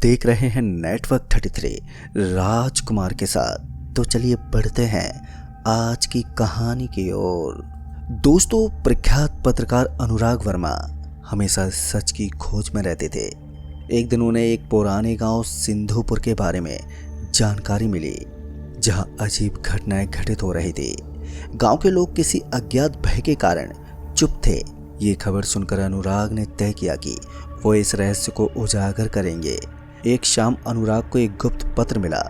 देख रहे हैं नेटवर्क 33 राजकुमार के साथ। तो चलिए बढ़ते हैं आज की कहानी की ओर। दोस्तों, प्रख्यात पत्रकार अनुराग वर्मा हमेशा सच की खोज में रहते थे। एक दिन उन्हें एक पुराने गांव सिंधुपुर के बारे में जानकारी मिली, जहां अजीब घटनाएं घटित हो रही थी। गांव के लोग किसी अज्ञात भय के कारण चुप थे। ये खबर सुनकर अनुराग ने तय किया कि वो इस रहस्य को उजागर करेंगे। एक शाम अनुराग को एक गुप्त पत्र मिला,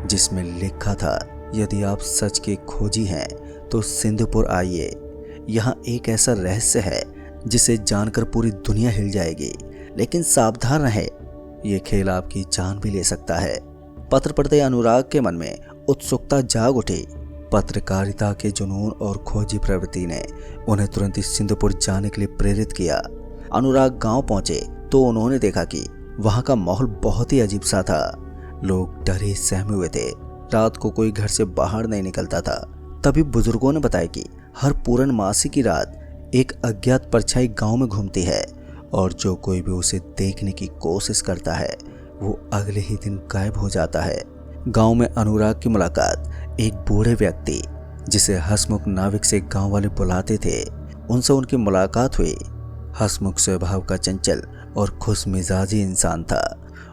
जिसमें लिखा था, यदि आप सच के खोजी हैं तो सिंधुपुर आइए। यहाँ एक ऐसा रहस्य है जिसे जानकर पूरी दुनिया हिल जाएगी, लेकिन सावधान रहे, ये खेल आपकी जान भी ले सकता है। पत्र पढ़ते अनुराग के मन में उत्सुकता जाग उठी। पत्रकारिता के जुनून और खोजी प्रवृत्ति ने उन्हें तुरंत ही सिंधुपुर जाने के लिए प्रेरित किया। अनुराग गांव पहुंचे तो उन्होंने देखा कि वहां का माहौल बहुत ही अजीब सा था। लोग डरे सहमे हुए थे। रात को कोई घर से बाहर नहीं निकलता था। तभी बुजुर्गों ने बताया कि हर पूर्णमासी की रात एक अज्ञात परछाई गांव में घूमती है और जो कोई भी उसे देखने की कोशिश करता है वो अगले ही दिन गायब हो जाता है। गांव में अनुराग की मुलाकात एक बूढ़े व्यक्ति, जिसे हसमुख नाविक से गांव वाले बुलाते थे, उनसे उनकी मुलाकात हुई। हसमुख स्वभाव का चंचल और खुश मिजाजी इंसान था।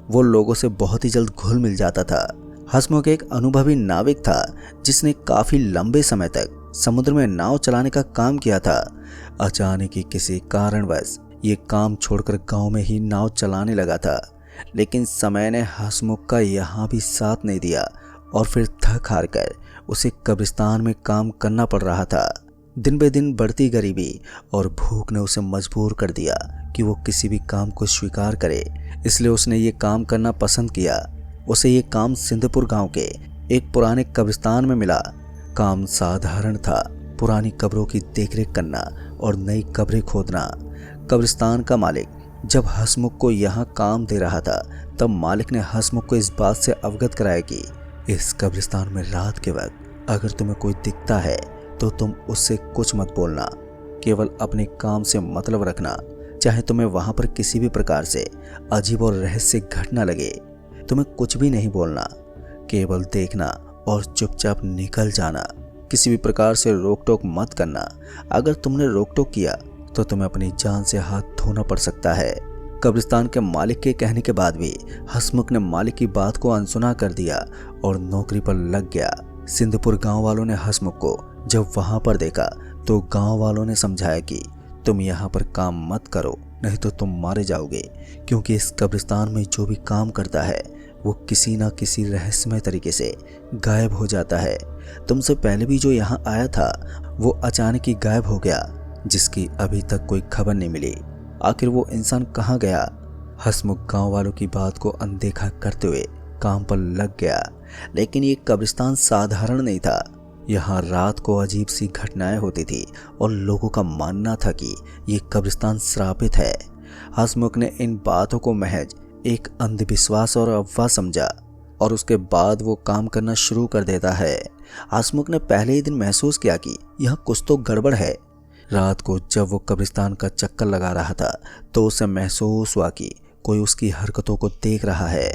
वो लोगों से बहुत ही जल्द घुल मिल जाता था। हसमुख एक अनुभवी नाविक था, जिसने काफी लंबे समय तक समुद्र में नाव चलाने का काम किया था। अचानक ही किसी कारणवश ये काम छोड़कर गांव में ही नाव चलाने लगा था, लेकिन समय ने हसमुख का यहाँ भी साथ नहीं दिया और फिर थक हार कर उसे कब्रिस्तान में काम करना पड़ रहा था। दिन बे दिन बढ़ती गरीबी और भूख ने उसे मजबूर कर दिया कि वो किसी भी काम को स्वीकार करे, इसलिए उसने ये काम करना पसंद किया। उसे ये काम सिंधुपुर गांव के एक पुराने कब्रिस्तान में मिला। काम साधारण था, पुरानी कब्रों की देखरेख करना और नई कब्रें खोदना। कब्रिस्तान का मालिक जब हसमुख को यहाँ काम दे रहा था, तब मालिक ने हसमुख को इस बात से अवगत कराया कि इस कब्रिस्तान में रात के वक्त अगर तुम्हें कोई दिखता है तो तुम उससे कुछ मत बोलना, केवल अपने काम से मतलब रखना। चाहे तुम्हें वहां पर किसी भी प्रकार से अजीब और रहस्य घटना लगे, तुम्हें कुछ भी नहीं बोलना, केवल देखना और चुपचाप निकल जाना। किसी भी प्रकार से रोक टोक मत करना। अगर तुमने रोक टोक किया तो तुम्हें अपनी जान से हाथ धोना पड़ सकता है। कब्रिस्तान के मालिक के कहने के बाद भी हसमुख ने मालिक की बात को अनसुना कर दिया और नौकरी पर लग गया। सिंधुपुर गांव वालों ने हसमुख को जब वहां पर देखा तो गांव वालों ने समझाया कि तुम यहाँ पर काम मत करो, नहीं तो तुम मारे जाओगे, क्योंकि इस कब्रिस्तान में जो भी काम करता है वो किसी न किसी रहस्यमय तरीके से गायब हो जाता है। तुमसे पहले भी जो यहाँ आया था वो अचानक ही गायब हो गया, जिसकी अभी तक कोई खबर नहीं मिली। आखिर वो इंसान कहाँ गया? हसमुख गांव वालों की बात को अनदेखा करते हुए काम पर लग गया। लेकिन ये कब्रिस्तान साधारण नहीं था। यहाँ रात को अजीब सी घटनाएं होती थी और लोगों का मानना था कि ये कब्रिस्तान श्रापित है। हसमुख ने इन बातों को महज एक अंधविश्वास और अफवाह समझा और उसके बाद वो काम करना शुरू कर देता है। हसमुख ने पहले ही दिन महसूस किया कि यहाँ कुछ तो गड़बड़ है। रात को जब वो कब्रिस्तान का चक्कर लगा रहा था तो उसे महसूस हुआ कि कोई उसकी हरकतों को देख रहा है।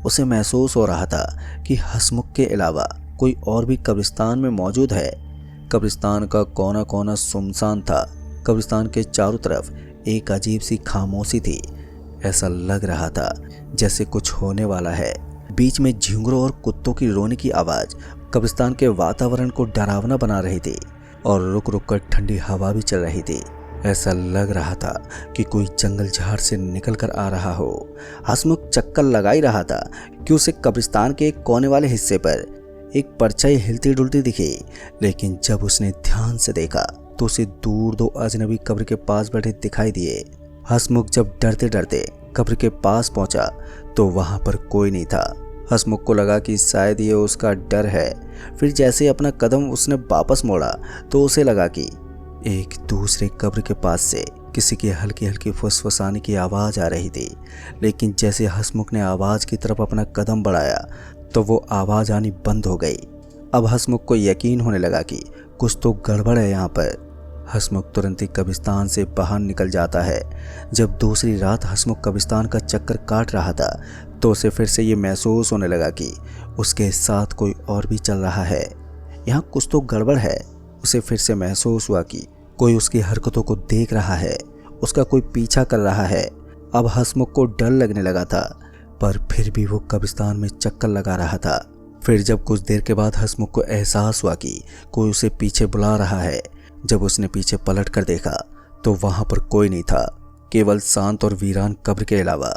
उसे महसूस हो रहा था कि हसमुख के अलावा कोई और भी कब्रिस्तान में मौजूद है। कब्रिस्तान का कोना कोना सुनसान था। कब्रिस्तान के चारों तरफ एक अजीब सी खामोशी थी। ऐसा लग रहा था जैसे कुछ होने वाला है। बीच में झिंगुरों और कुत्तों की रोने की आवाज कब्रिस्तान के वातावरण को डरावना बना रही थी और रुक रुक कर ठंडी हवा भी चल रही थी। ऐसा लग रहा था कि कोई जंगल झाड़ से निकल कर आ रहा हो। हसमुख चक्कर लगा ही रहा था कि उसे कब्रिस्तान के एक कोने वाले हिस्से पर एक परछाई हिलती डुलती दिखी, लेकिन जब उसने ध्यान से देखा तो उसे दूर दो अजनबी कब्र के पास बैठे दिखाई दिए। हसमुख जब डरते डरते कब्र के पास पहुंचा तो वहां पर कोई नहीं था। हसमुख को लगा कि शायद ये उसका डर है। फिर जैसे अपना कदम उसने वापस मोड़ा तो उसे लगा कि एक दूसरे कब्र के पास से किसी की हल्की हल्की फुसफुसाने की आवाज़ आ रही थी। लेकिन जैसे हसमुख ने आवाज़ की तरफ अपना कदम बढ़ाया तो वो आवाज़ आनी बंद हो गई। अब हसमुख को यकीन होने लगा कि कुछ तो गड़बड़ है यहाँ पर। हसमुख तुरंत ही कब्रिस्तान से बाहर निकल जाता है। जब दूसरी रात हसमुख कब्रिस्तान का चक्कर काट रहा था तो उसे फिर से ये महसूस होने लगा कि उसके साथ कोई और भी चल रहा है। यहाँ कुछ तो गड़बड़ है। उसे फिर से महसूस हुआ कि कोई उसकी हरकतों को देख रहा है, उसका कोई पीछा कर रहा है। अब हसमुख को डर लगने लगा था, पर फिर भी वो कब्रिस्तान में चक्कर लगा रहा था। फिर जब कुछ देर के बाद हसमुख को एहसास हुआ कि कोई उसे पीछे बुला रहा है, जब उसने पीछे पलट कर देखा तो वहां पर कोई नहीं था, केवल शांत और वीरान कब्र के अलावा।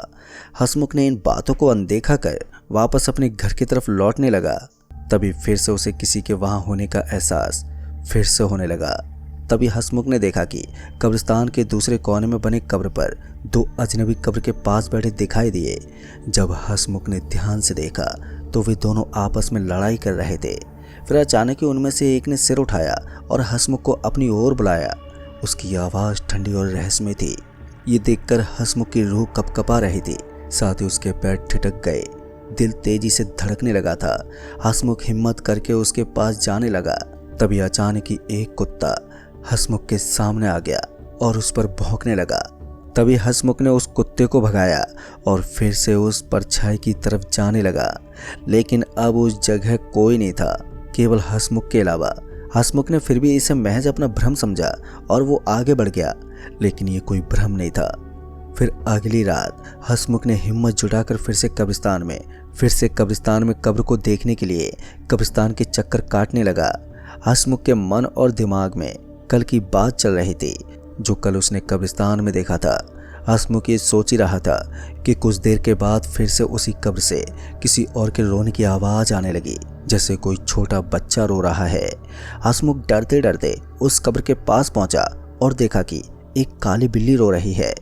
हसमुख ने इन बातों को अनदेखा कर वापस अपने घर की तरफ लौटने लगा। तभी फिर से उसे किसी के वहां होने का एहसास फिर से होने लगा। तभी हसमुख ने देखा कि कब्रिस्तान के दूसरे कोने में बने कब्र पर दो अजनबी कब्र के पास बैठे दिखाई दिए। जब हसमुख ने ध्यान से देखा तो वे दोनों आपस में लड़ाई कर रहे थे। फिर अचानक ही उनमें से एक ने सिर उठाया और हसमुख को अपनी ओर बुलाया। उसकी आवाज़ ठंडी और रहस्यमय थी। ये देखकर हसमुख की रूह कपकपा रही थी, साथ ही उसके पैर ठिठक गए। दिल तेजी से धड़कने लगा था। हसमुख हिम्मत करके उसके पास जाने लगा। तभी अचानक ही एक कुत्ता हसमुख के सामने आ गया और उस पर भौंकने लगा। तभी हसमुख ने उस कुत्ते को भगाया और फिर से उस परछाई की तरफ जाने लगा। लेकिन अब उस जगह कोई नहीं था, केवल हसमुख के अलावा। हसमुख ने फिर भी इसे महज अपना भ्रम समझा और वो आगे बढ़ गया, लेकिन ये कोई भ्रम नहीं था। फिर अगली रात हसमुख ने हिम्मत जुटाकर फिर से कब्रिस्तान में कब्र को देखने के लिए कब्रिस्तान के चक्कर काटने लगा। हसमुख के मन और दिमाग में कल की बात चल रही थी, जो कल उसने कब्रिस्तान में देखा था। हसमुख ये सोच ही रहा था कि कुछ देर के बाद फिर से उसी कब्र से किसी और के रोने की आवाज़ आने लगी, जैसे कोई छोटा बच्चा रो रहा है। हसमुख डरते डरते उस कब्र के पास पहुंचा और देखा कि एक काली बिल्ली रो रही है।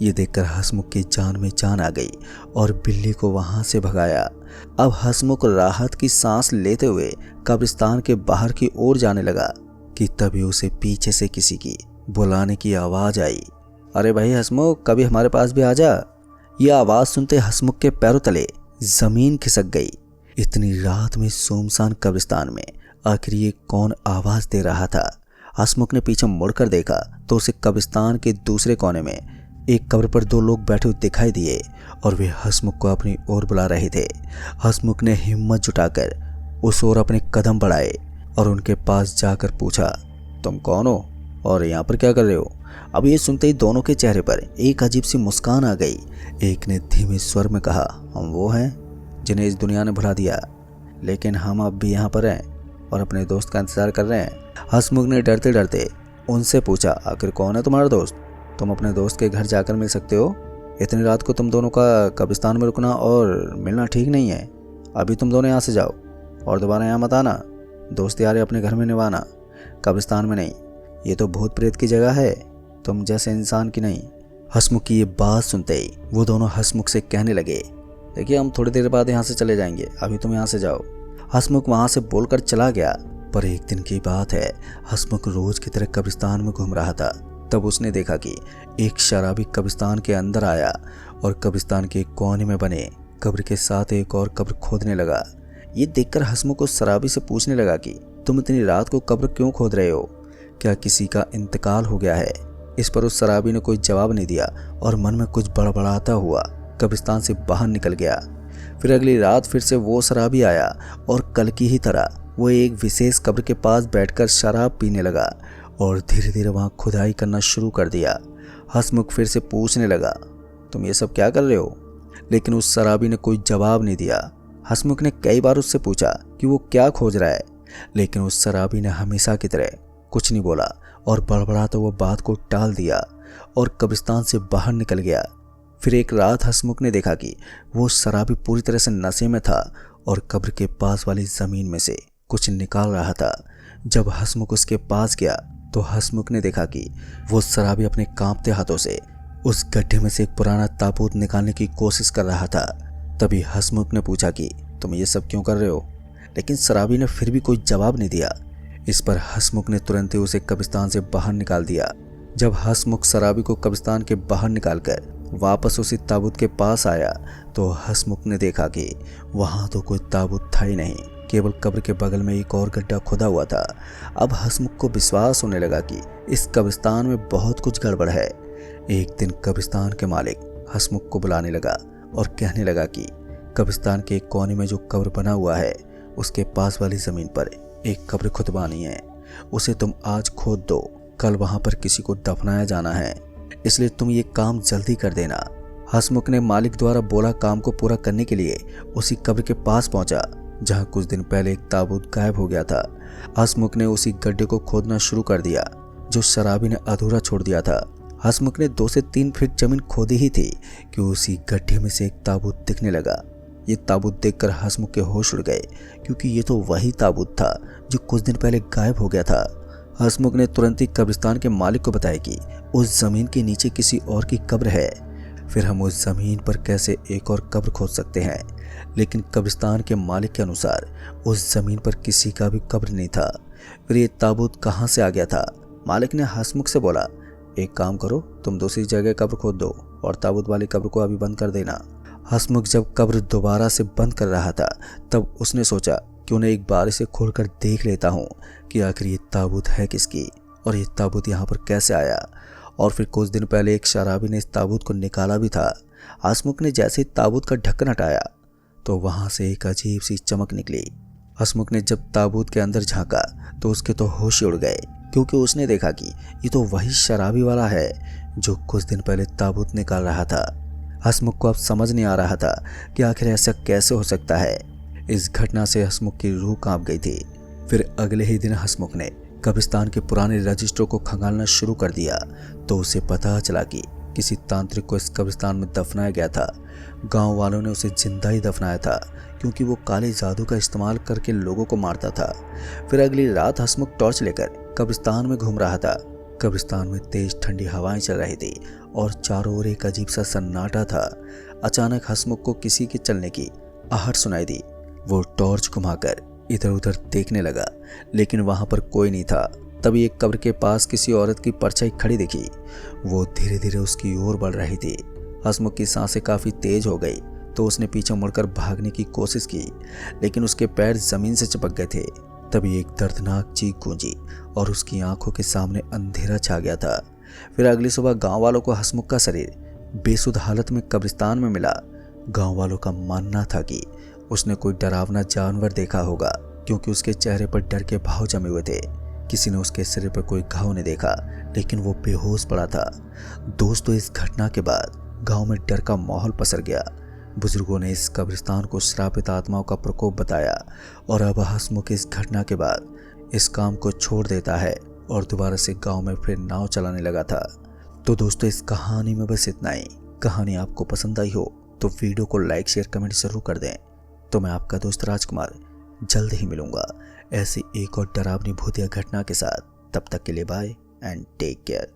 ये देखकर हसमुख की जान में जान आ गई और बिल्ली को वहां से भगाया। अब हसमुख राहत की सांस लेते हुए कब्रिस्तान के बाहर की ओर जाने लगा कि तभी उसे पीछे से किसी की बुलाने की आवाज़ आई। अरे भाई हसमुख, कभी हमारे पास भी आ जा। यह आवाज़ सुनते हसमुख के पैरों तले जमीन खिसक गई। इतनी रात में सुनसान कब्रिस्तान में आखिर ये कौन आवाज़ दे रहा था? हसमुख ने पीछे मुड़कर देखा तो उसे कब्रिस्तान के दूसरे कोने में एक कब्र पर दो लोग बैठे हुए दिखाई दिए और वे हसमुख को अपनी ओर बुला रहे थे। हसमुख ने हिम्मत जुटाकर उस ओर अपने कदम बढ़ाए और उनके पास जाकर पूछा, तुम कौन हो और यहाँ पर क्या कर रहे हो? अब ये सुनते ही दोनों के चेहरे पर एक अजीब सी मुस्कान आ गई। एक ने धीमे स्वर में कहा, हम वो हैं जिन्हें इस दुनिया ने भुला दिया, लेकिन हम अब भी यहाँ पर हैं और अपने दोस्त का इंतजार कर रहे हैं। हसमुख ने डरते डरते उनसे पूछा, आखिर कौन है तुम्हारा दोस्त? तुम अपने दोस्त के घर जाकर मिल सकते हो। इतनी रात को तुम दोनों का कब्रिस्तान में रुकना और मिलना ठीक नहीं है। अभी तुम दोनों यहाँ से जाओ और दोबारा यहाँ मत आना। दोस्त यार अपने घर में निभाना, कब्रिस्तान में नहीं। ये तो भूत प्रेत की जगह है, तुम जैसे इंसान की नहीं। हसमुख की ये बात सुनते ही वो दोनों हसमुख से कहने लगे, देखिए हम थोड़ी देर बाद यहाँ से चले जाएंगे, अभी तुम यहाँ से जाओ। हसमुख वहाँ से बोलकर चला गया। पर एक दिन की बात है, हसमुख रोज की तरह कब्रिस्तान में घूम रहा था। तब उसने देखा कि एक शराबी कब्रिस्तान के अंदर आया और कब्रिस्तान के कोने में बने कब्र के साथ एक और कब्र खोदने लगा। ये देखकर हसमुख उस शराबी से पूछने लगा कि तुम इतनी रात को कब्र क्यों खोद रहे हो? क्या किसी का इंतकाल हो गया है? इस पर उस शराबी ने कोई जवाब नहीं दिया और मन में कुछ बड़बड़ाता हुआ कब्रिस्तान से बाहर निकल गया। फिर अगली रात फिर से वो शराबी आया और कल की ही तरह वो एक विशेष कब्र के पास बैठकर शराब पीने लगा और धीरे धीरे वहाँ खुदाई करना शुरू कर दिया। हसमुख फिर से पूछने लगा, तुम ये सब क्या कर रहे हो? लेकिन उस शराबी ने कोई जवाब नहीं दिया। हसमुख ने कई बार उससे पूछा कि वो क्या खोज रहा है, लेकिन उस शराबी ने हमेशा की तरह कुछ नहीं बोला और बड़बड़ाता हुआ बात को टाल दिया और कब्रिस्तान से बाहर निकल गया। फिर एक रात हसमुख ने देखा कि वो शराबी पूरी तरह से नशे में था और कब्र के पास वाली जमीन में से कुछ निकाल रहा था। जब हसमुख उसके पास गया तो हसमुख ने देखा कि वो शराबी अपने कांपते हाथों से उस गड्ढे में से एक पुराना ताबूत निकालने की कोशिश कर रहा था। तभी हसमुख ने पूछा कि तुम ये सब क्यों कर रहे हो? लेकिन शराबी ने फिर भी कोई जवाब नहीं दिया। इस पर हसमुख ने तुरंत ही उसे कब्रिस्तान से बाहर निकाल दिया। जब हसमुख शराबी को कब्रिस्तान के बाहर निकालकर वापस उसी ताबूत के पास आया तो हसमुख ने देखा कि वहाँ तो कोई ताबूत था ही नहीं। केवल कब्र के बगल में एक और गड्ढा खुदा हुआ था। अब हसमुख को विश्वास होने लगा कि इस कब्रिस्तान में बहुत कुछ गड़बड़ है। एक दिन कब्रिस्तान के मालिक हसमुख को बुलाने लगा और कहने लगा कि कब्रिस्तान के एक कोने में जो कब्र बना हुआ है उसके पास वाली जमीन पर एक कब्र खुदवानी है। उसे तुम आज खोद दो, कल वहां पर किसी को दफनाया जाना है, इसलिए तुम ये काम जल्दी कर देना। हसमुख ने मालिक द्वारा बोला काम को पूरा करने के लिए उसी कब्र के पास पहुंचा जहां कुछ दिन पहले एक ताबूत गायब हो गया था। हसमुख ने उसी गड्ढे को खोदना शुरू कर दिया जो शराबी ने अधूरा छोड़ दिया था। हसमुख ने 2 से 3 फीट जमीन खोदी ही थी कि उसी गड्ढे में से एक ताबूत दिखने लगा। ये ताबूत देखकर हसमुख के होश उड़ गए, क्योंकि ये तो वही ताबूत था जो कुछ दिन पहले गायब हो गया था। हसमुख ने तुरंत ही कब्रिस्तान के मालिक को बताया कि उस जमीन के नीचे किसी और की कब्र है, फिर हम उस जमीन पर कैसे एक और कब्र खोद सकते हैं। लेकिन कब्रिस्तान के मालिक के अनुसार उस जमीन पर किसी का भी कब्र नहीं था। फिर ये ताबूत कहाँ से आ गया था? मालिक ने हसमुख से बोला, एक काम करो, तुम दूसरी जगह कब्र खोद दो और ताबूत वाली कब्र को अभी बंद कर देना। हसमुख जब कब्र दोबारा से बंद कर रहा था तब उसने सोचा क्यों न एक बार इसे खोलकर देख लेता हूँ कि आखिर ये ताबूत है किसकी और ये ताबूत यहाँ पर कैसे आया। और फिर कुछ दिन पहले एक शराबी ने इस ताबूत को निकाला भी था। हसमुख ने जैसे ही ताबूत का ढक्कन हटाया तो वहां से एक अजीब सी चमक निकली। हसमुख ने जब ताबूत के अंदर झांका तो उसके तो होश उड़ गए, क्योंकि उसने देखा कि ये तो वही शराबी वाला है जो कुछ दिन पहले ताबूत निकाल रहा था। हसमुख को अब समझ नहीं आ रहा था कि आखिर ऐसा कैसे हो सकता है। इस घटना से हसमुख की रूह कांप गई थी। फिर अगले ही दिन हसमुख ने कब्रिस्तान के पुराने रजिस्टरों को खंगालना शुरू कर दिया तो उसे पता चला कि किसी तांत्रिक को इस कब्रिस्तान में दफनाया गया था। गांव वालों ने उसे जिंदा ही दफनाया था, क्योंकि वो काले जादू का इस्तेमाल करके लोगों को मारता था। फिर अगली रात हसमुख टॉर्च लेकर कब्रिस्तान में घूम रहा था। कब्रिस्तान में तेज ठंडी हवाएं चल रही थी और चारों ओर एक अजीब सा सन्नाटा था। अचानक हसमुख को किसी के चलने की आहट सुनाई दी। वो टॉर्च घुमाकर इधर उधर देखने लगा, लेकिन वहां पर कोई नहीं था। तभी एक कब्र के पास किसी औरत की परछाई खड़ी दिखी। वो धीरे धीरे उसकी ओर बढ़ रही थी। हसमुख की सांसें काफी तेज हो गई तो उसने पीछे मुड़कर भागने की कोशिश की, लेकिन उसके पैर जमीन से चिपक गए थे। तभी एक दर्दनाक चीख गूंजी और उसकी आंखों के सामने अंधेरा छा गया था। फिर अगली सुबह गांव वालों को हसमुख का शरीर बेसुध हालत में कब्रिस्तान में मिला। गांव वालों का मानना था कि उसने कोई डरावना जानवर देखा होगा, क्योंकि उसके चेहरे पर डर के भाव जमे हुए थे। किसी ने उसके सिर पर कोई घाव नहीं देखा, लेकिन वो बेहोश पड़ा था। दोस्तों, इस घटना के बाद गांव में डर का माहौल पसर गया। बुजुर्गों ने इस कब्रिस्तान को श्रापित आत्माओं का प्रकोप बताया और अब हसमुख इस घटना के बाद इस काम को छोड़ देता है और दोबारा से गांव में फिर नाव चलाने लगा था। तो दोस्तों, इस कहानी में बस इतना ही। कहानी आपको पसंद आई हो तो वीडियो को लाइक शेयर कमेंट जरूर कर दें। तो मैं आपका दोस्त राजकुमार जल्द ही मिलूंगा ऐसी एक और डरावनी भूतिया घटना के साथ। तब तक के लिए बाय एंड टेक केयर।